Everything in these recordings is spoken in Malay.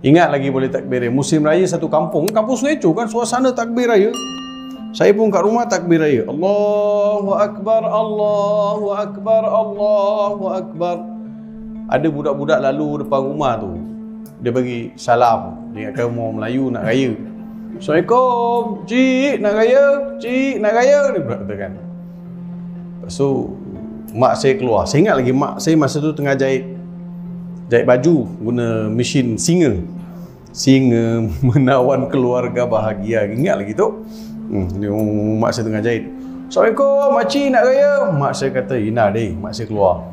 Ingat lagi boleh takbir raya. Musim raya satu kampung Sungai Eco kan, suasana takbir raya. Saya pun kat rumah takbir raya. Allahu Akbar, Allahu Akbar, Allahu Akbar. Ada budak-budak lalu depan rumah tu. Dia bagi salam. Dia ingatkan orang Melayu nak raya. Assalamualaikum, cik nak raya, cik nak raya. Dia budak katakan. Lepas tu mak saya keluar. Saya ingat lagi mak saya masa tu tengah jahit baju guna mesin singa menawan keluarga bahagia. Ingat lagi tu. Mak saya tengah jahit. Assalamualaikum, makcik nak raya. Mak saya kata, Ina deh, mak saya keluar.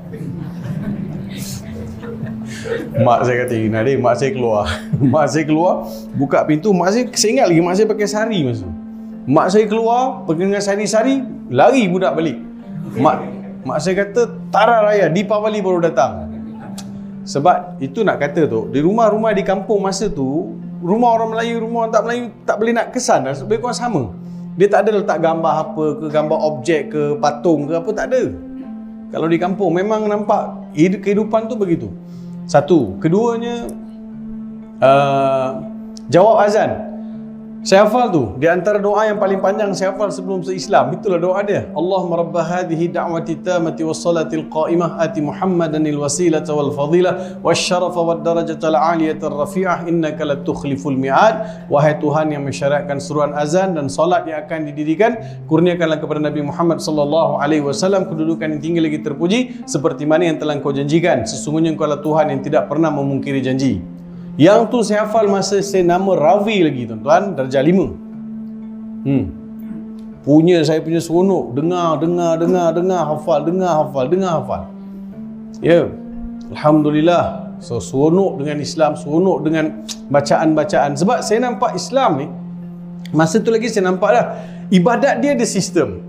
Mak saya kata, Ina deh, mak saya keluar. Mak saya keluar, buka pintu. Saya ingat lagi mak saya pakai sari masa tu. Mak saya keluar, pergi dengan sari-sari, lari budak balik. Mak saya kata, Tara Raya, Deepavali baru datang. Sebab itu nak kata tu, di rumah-rumah di kampung masa tu, rumah orang Melayu, rumah orang tak Melayu, tak boleh nak kesan, lebih kurang sama. Dia tak ada letak gambar apa ke, gambar objek ke, patung ke apa, tak ada. Kalau di kampung memang nampak kehidupan tu begitu. Satu. Keduanya, jawab azan. Saya hafal tu. Di antara doa yang paling panjang saya hafal sebelum Islam, itulah doa dia. Allahumma rabba hadhihi da'wati tammati wassalatil qa'imah ati Muhammadanil wasilata wal fadilah wasyarafa wad darajatal 'aliyatar rafi'ah innaka latukhliful mi'ad. Wahai Tuhan yang mensyariatkan seruan azan dan solat yang akan didirikan, kurniakanlah kepada Nabi Muhammad sallallahu alaihi wasallam kedudukan yang tinggi lagi terpuji seperti mana yang telah Engkau janjikan. Sesungguhnya Engkau adalah Tuhan yang tidak pernah memungkiri janji. Yang tu saya hafal masa saya nama Ravi lagi tuan-tuan, darjah 5. Saya punya seronok, dengar, hafal. Ya, Alhamdulillah. So seronok dengan Islam, seronok dengan bacaan-bacaan. Sebab saya nampak Islam ni, masa tu lagi saya nampak dah, ibadat dia ada sistem.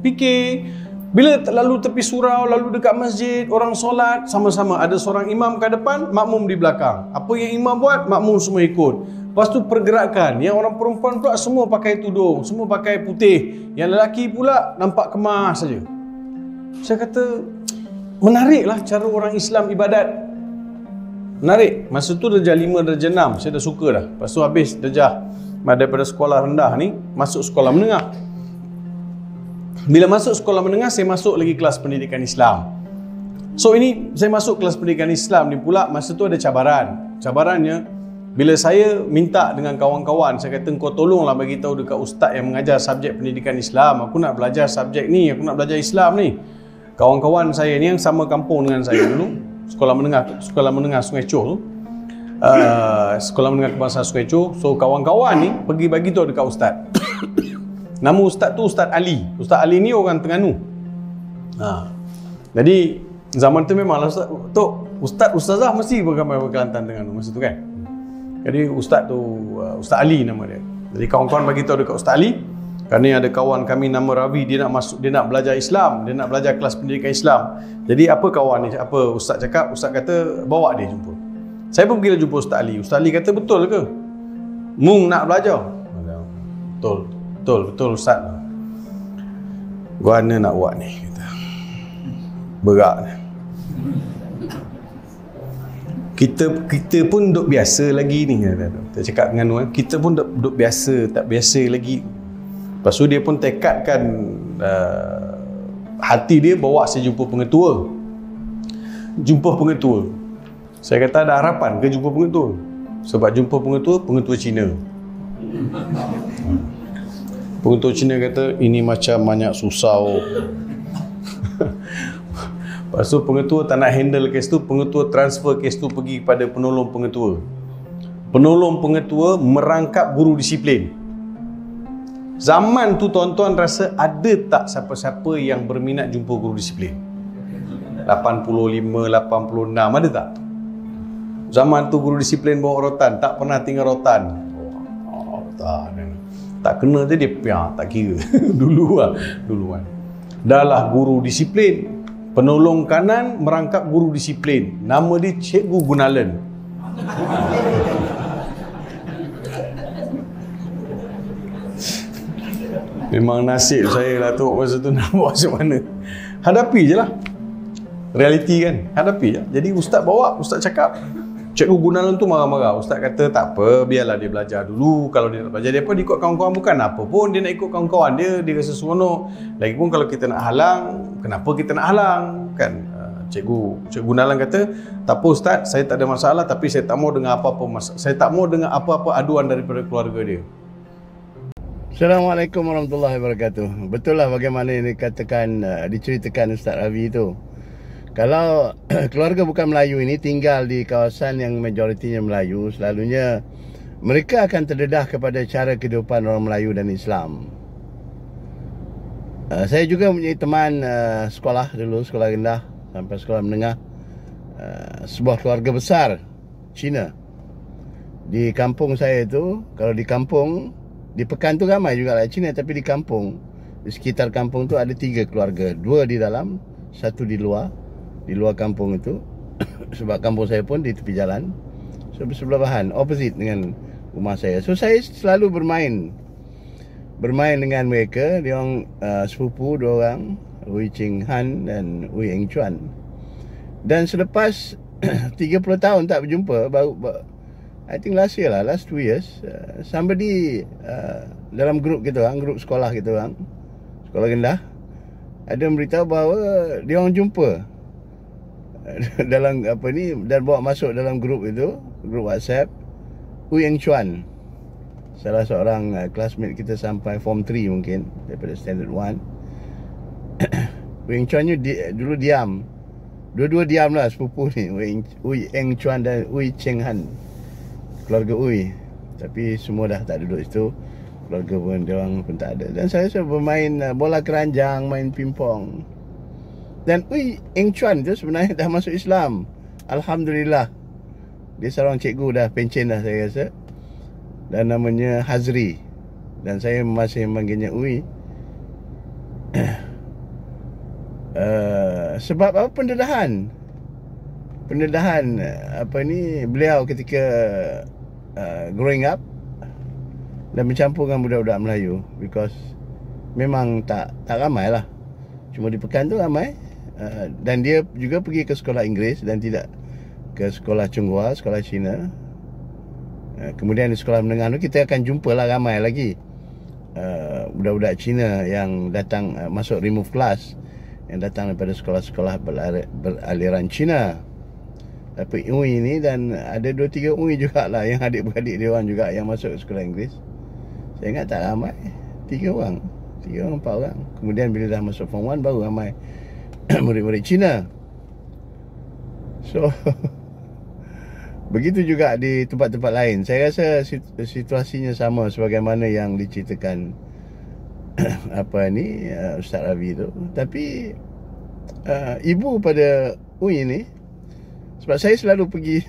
Fikir, bila lalu tepi surau, lalu dekat masjid, orang solat sama-sama, ada seorang imam kat depan, makmum di belakang. Apa yang imam buat, makmum semua ikut. Lepas tu pergerakan, yang orang perempuan pula semua pakai tudung, semua pakai putih. Yang lelaki pula nampak kemas saja. Saya kata, menariklah cara orang Islam ibadat. Menarik. Masa tu darjah 5, darjah 6, saya dah suka dah. Lepas tu habis darjah daripada sekolah rendah ni, masuk sekolah menengah. Bila masuk sekolah menengah, saya masuk lagi kelas pendidikan Islam. So ini, saya masuk kelas pendidikan Islam ni pula, masa tu ada cabaran. Cabarannya, bila saya minta dengan kawan-kawan, saya kata, kau tolonglah bagi tahu dekat ustaz yang mengajar subjek pendidikan Islam. Aku nak belajar subjek ni, aku nak belajar Islam ni. Kawan-kawan saya ni yang sama kampung dengan saya dulu, sekolah menengah Sungai Eco tu. Sekolah menengah kebangsaan Sungai Eco. So kawan-kawan ni pergi bagi tahu dekat ustaz. Nama ustaz tu Ustaz Ali. Ustaz Ali ni orang Terengganu. Jadi zaman tu memanglah ustazah mesti bergambar Kelantan Terengganu masa tu kan. Jadi ustaz tu Ustaz Ali nama dia. Jadi kawan-kawan bagi tahu dekat Ustaz Ali, kerana ada kawan kami nama Ravi, dia nak belajar Islam, dia nak belajar kelas pendidikan Islam. Jadi apa kawan ni, apa ustaz cakap, ustaz kata bawa dia jumpa. Saya pun pergi jumpa Ustaz Ali. Ustaz Ali kata, betul ke Mung nak belajar? Betul ustaz. Gua nak buat ni, kata. Berat. Kita pun duk biasa lagi ni, kata. Kita cakap dengan kita pun duk biasa, tak biasa lagi. Lepas tu dia pun tekadkan hati dia bawa saya jumpa pengetua. Saya kata, ada harapan ke jumpa pengetua? Sebab jumpa pengetua Cina. Pengetua Cina kata, ini macam banyak susah. Lepas tu pengetua tak nak handle kes tu, pengetua transfer kes tu pergi kepada penolong pengetua. Penolong pengetua merangkap guru disiplin. Zaman tu tuan-tuan rasa ada tak siapa-siapa yang berminat jumpa guru disiplin? 85, 86 ada tak? Zaman tu guru disiplin bawa rotan, tak pernah tinggal rotan. Tak kena je dia tak kira. Duluan. Dahlah guru disiplin, penolong kanan merangkap guru disiplin. Nama dia Cikgu Gunalan. Memang nasib saya lah tu masa tu nak buat macam mana. Hadapi je lah. Realiti kan, hadapi je. Jadi ustaz bawa, ustaz cakap, Cikgu Gunalan tu marah-marah. Ustaz kata tak apa, biarlah dia belajar dulu. Kalau dia nak belajar, dia apa, dia ikut kawan-kawan, bukan apa pun dia nak ikut kawan-kawan dia rasa seronok. Lagipun kalau kita nak halang, kenapa kita nak halang, kan? Cikgu Gunalan kata, tak apa Ustaz, saya tak ada masalah, tapi saya tak mau dengar apa-apa aduan daripada keluarga dia. Assalamualaikum warahmatullahi wabarakatuh. Betul lah bagaimana yang dikatakan, diceritakan Ustaz Ravi itu. Kalau keluarga bukan Melayu ini tinggal di kawasan yang majoritinya Melayu, selalunya mereka akan terdedah kepada cara kehidupan orang Melayu dan Islam. Saya juga mempunyai teman sekolah dulu, sekolah rendah sampai sekolah menengah, sebuah keluarga besar Cina. Di kampung saya itu, kalau di kampung, di Pekan tu ramai juga lah Cina, tapi di kampung, di sekitar kampung tu ada 3 keluarga, 2 di dalam, 1 di luar kampung itu. Sebab kampung saya pun di tepi jalan, so bersebelahan, opposite dengan rumah saya. So saya selalu bermain dengan mereka. Dia orang sepupu 2 orang, Hui Ching Han dan Hui Eng Chuan. Dan selepas 30 tahun tak berjumpa, baru I think last 2 years, somebody dalam grup kita orang, grup sekolah kita orang, sekolah rendah, ada memberitahu bahawa dia orang jumpa dalam dan bawa masuk dalam grup itu, grup WhatsApp, Hui Eng Chuan, salah seorang classmate kita sampai form 3 mungkin, daripada standard 1. Hui Eng Chuan dulu diam. Dua-dua diam lah sepupu ni, Hui Eng Chuan dan Hui Cheng Han, keluarga Hui. Tapi semua dah tak duduk situ, keluarga pun dia orang pun tak ada. Dan saya selalu bermain bola keranjang, main pingpong. Dan Hui Eng Chuan tu sebenarnya dah masuk Islam, alhamdulillah. Dia seorang cikgu dah, pencen dah saya rasa, dan namanya Hazri, dan saya masih memanggilnya Hui. Sebab apa? Pendedahan beliau ketika growing up dan bercampur dengan budak-budak Melayu, because memang tak ramai lah, cuma di Pekan tu ramai. Dan dia juga pergi ke sekolah Inggeris dan tidak ke sekolah Chunghua, sekolah Cina. Kemudian di sekolah menengah tu kita akan jumpa lah ramai lagi budak-budak Cina yang datang, masuk remove class, yang datang daripada sekolah-sekolah beraliran Cina. Tapi Hui ni, dan ada 2-3 Hui jugalah yang adik-beradik dia orang juga yang masuk sekolah Inggeris. Saya ingat tak ramai, 3 orang, 4 orang. Kemudian bila dah masuk form 1 baru ramai murid-murid Cina. So begitu juga di tempat-tempat lain. Saya rasa situasinya sama sebagaimana yang diceritakan Ustaz Ravi tu. Tapi ibu pada Hui ni, sebab saya selalu pergi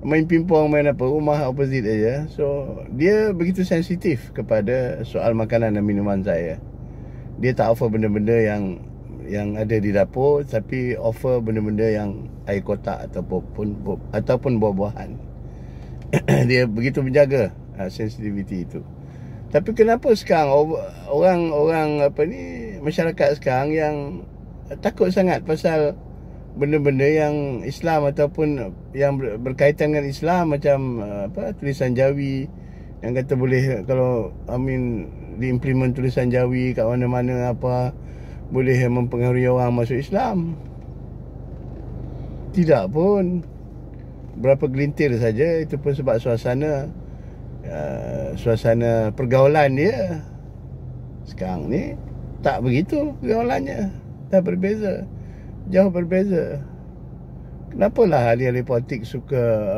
main pingpong, main apa, rumah opposite aja. So dia begitu sensitif kepada soal makanan dan minuman saya. Dia tak offer benda-benda yang ada di dapur, tapi offer benda-benda yang air kotak ataupun buah-buahan. Dia begitu menjaga sensitivity itu. Tapi kenapa sekarang orang masyarakat sekarang yang takut sangat pasal benda-benda yang Islam ataupun yang berkaitan dengan Islam, macam tulisan Jawi yang kata boleh, kalau diimplement tulisan Jawi kat mana-mana boleh mempengaruhi orang masuk Islam. Tidak pun, berapa gelintir saja. Itu pun sebab suasana pergaulan dia sekarang ni tak begitu. Pergaulannya dah berbeza, jauh berbeza. Kenapalah ahli-ahli politik suka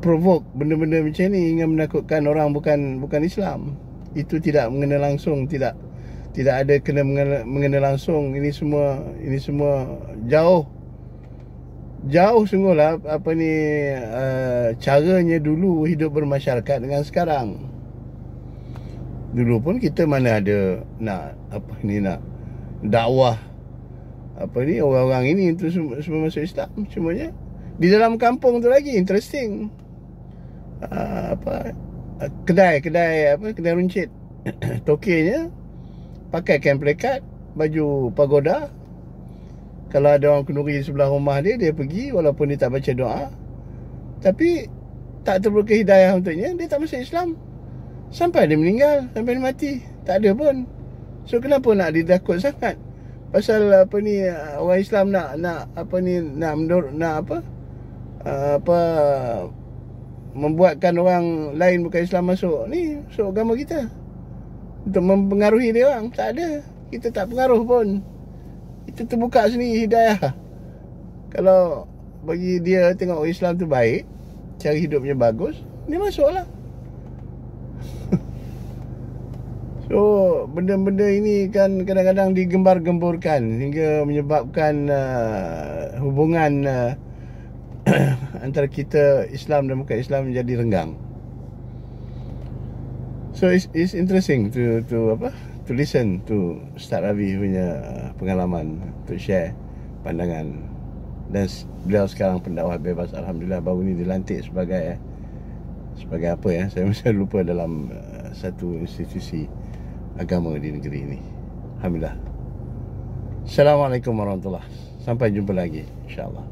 provoke benda-benda macam ni, ingin menakutkan orang bukan Islam. Itu tidak mengena langsung, tidak ada kena mengena langsung. Ini semua jauh sungguhlah caranya dulu hidup bermasyarakat dengan sekarang. Dulu pun kita mana ada nak dakwah orang-orang ini untuk semua masuk Islam. Cumanya di dalam kampung tu lagi interesting. Kedai runcit tokenya pakai kain plekat, baju pagoda, Kalau ada orang kenduri di sebelah rumah dia, dia pergi walaupun dia tak baca doa, tapi tak terbuka hidayah untuknya, dia tak masuk Islam sampai dia meninggal, sampai dia mati, tak ada pun. So kenapa nak didakut sangat? Pasal apa ni, orang Islam nak apa ni, nak membuatkan orang lain bukan Islam masuk ni, masuk agama kita untuk mempengaruhi dia orang. Tak ada, kita tak pengaruh pun. Itu terbuka sendiri hidayah. Kalau bagi dia tengok orang Islam tu baik, cara hidupnya bagus, dia masuklah. So benda-benda ini kan kadang-kadang digembar-gemburkan hingga menyebabkan hubungan antara kita Islam dan bukan Islam menjadi renggang. So it's interesting to listen to Ustaz Ravi punya pengalaman, to share pandangan. Dan beliau sekarang pendakwah bebas, alhamdulillah. Baru ni dilantik sebagai apa ya, saya masih lupa, dalam satu institusi agama di negeri ini. Alhamdulillah. Assalamualaikum warahmatullahi wabarakatuh. Sampai jumpa lagi, insya-Allah.